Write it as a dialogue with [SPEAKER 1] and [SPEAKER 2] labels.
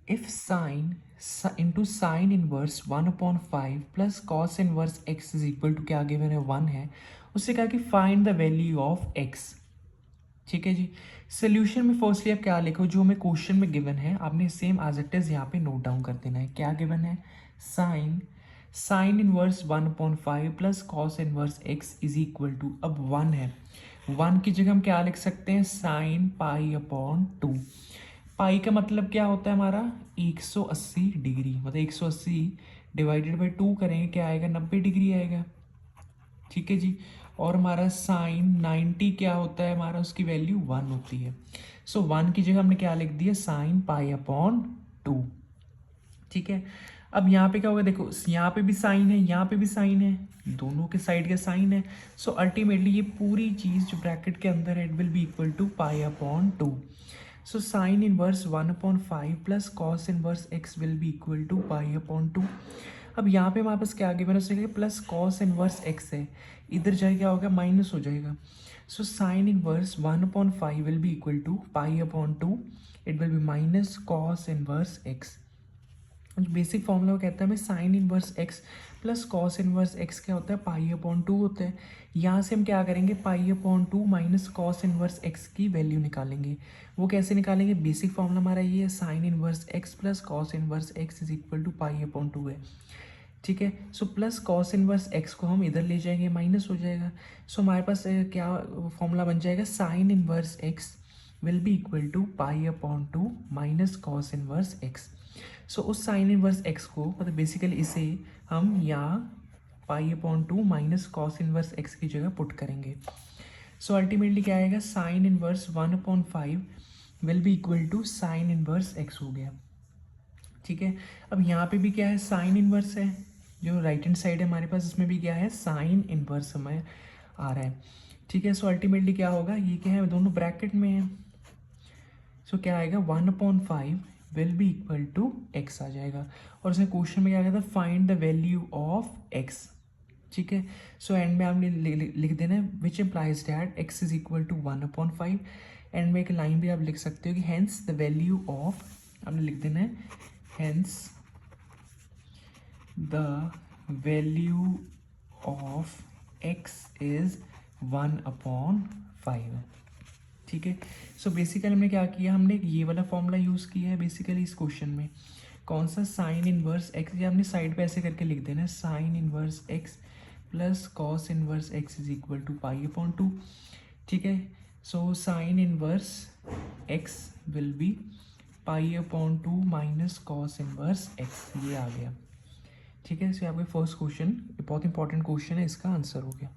[SPEAKER 1] If sine into sine inverse 1/5 plus cos inverse x is equal to, क्या given है, 1 है। उससे कहा कि find the value of x. ठीक है जी। सोल्यूशन में फर्स्टली आप क्या लिखो, जो हमें क्वेश्चन में गिवन है आपने सेम एज इट इज यहाँ पे नोट डाउन कर देना है। क्या गिवन है, sine inverse 1/5 plus cos inverse x is equal to, अब 1 है, 1 की जगह हम क्या लिख सकते हैं, साइन पाई अपॉन 2। पाई का मतलब क्या होता है हमारा, 180 डिग्री, मतलब 180 डिवाइडेड बाई 2 करेंगे क्या आएगा, 90 डिग्री आएगा। ठीक है जी। और हमारा साइन 90 क्या होता है हमारा, उसकी वैल्यू 1 होती है। सो 1 की जगह हमने क्या लिख दिया, साइन पाई अपॉन 2। ठीक है। अब यहाँ पे क्या होगा, देखो यहाँ पे भी साइन है, यहाँ पे भी साइन है, दोनों के साइड का साइन है। सो अल्टीमेटली ये पूरी चीज़ जो ब्रैकेट के अंदर है it will be equal to pi upon 2। So sine inverse 1/5 plus cos inverse x will be equal to pi upon 2। अब यहाँ पे हमारे पास क्या आगे मैंने उसने प्लस कॉस इनवर्स एक्स है, इधर जाए क्या होगा, माइनस हो जाएगा। So sine inverse 1/5 will be equal to pi upon 2, it will be minus cos inverse x. Basic formula वो कहता है हमें sine inverse x plus cos inverse x क्या होता है, पाई अपॉन 2 होता है। यहाँ से हम क्या करेंगे, pi upon 2 minus cos inverse x की वैल्यू निकालेंगे। वो कैसे निकालेंगे, बेसिक फॉर्मूला हमारा ये है, sine inverse x plus cos inverse x is equal to pi upon 2 है। ठीक है। So plus cos inverse x को हम इधर ले जाएंगे, माइनस हो जाएगा। सो हमारे पास क्या फॉर्मूला बन जाएगा, sine inverse x will be equal to pi upon 2 minus cos inverse x. So उस साइन इनवर्स एक्स को, मतलब बेसिकली इसे हम यहाँ pi upon 2 minus cos inverse x की जगह पुट करेंगे। सो अल्टीमेटली क्या आएगा, sine inverse 1/5 will be equal to sine inverse x हो गया। ठीक है। अब यहाँ पे भी क्या है, साइन इनवर्स है, जो राइट हैंड साइड है हमारे पास, इसमें भी क्या है, साइन इनवर्स हमें आ रहा है। ठीक है। सो अल्टीमेटली क्या होगा, ये क्या है, दोनों ब्रैकेट में है। सो क्या आएगा, 1/5 will be equal to x आ जाएगा। और उसने क्वेश्चन में क्या कहता है, find the value of x. ठीक है। सो एंड में आपने लिख देना है which implies that x is equal to 1/5। End में एक लाइन भी आप लिख सकते हो कि हेंस द वैल्यू ऑफ, आपने लिख देना है hence the value of x is 1/5। ठीक है। सो बेसिकली हमने क्या किया, हमने ये वाला फॉर्मूला यूज़ किया है बेसिकली इस क्वेश्चन में। कौन सा, साइन इनवर्स एक्स, या हमने साइड पे ऐसे करके लिख देना है, sine inverse x plus cos inverse x is equal to pi upon 2। ठीक है। So sine inverse x will be pi upon 2 minus cos inverse x, ये आ गया। ठीक है। सो आपका फर्स्ट क्वेश्चन बहुत इंपॉर्टेंट क्वेश्चन है, इसका आंसर हो गया।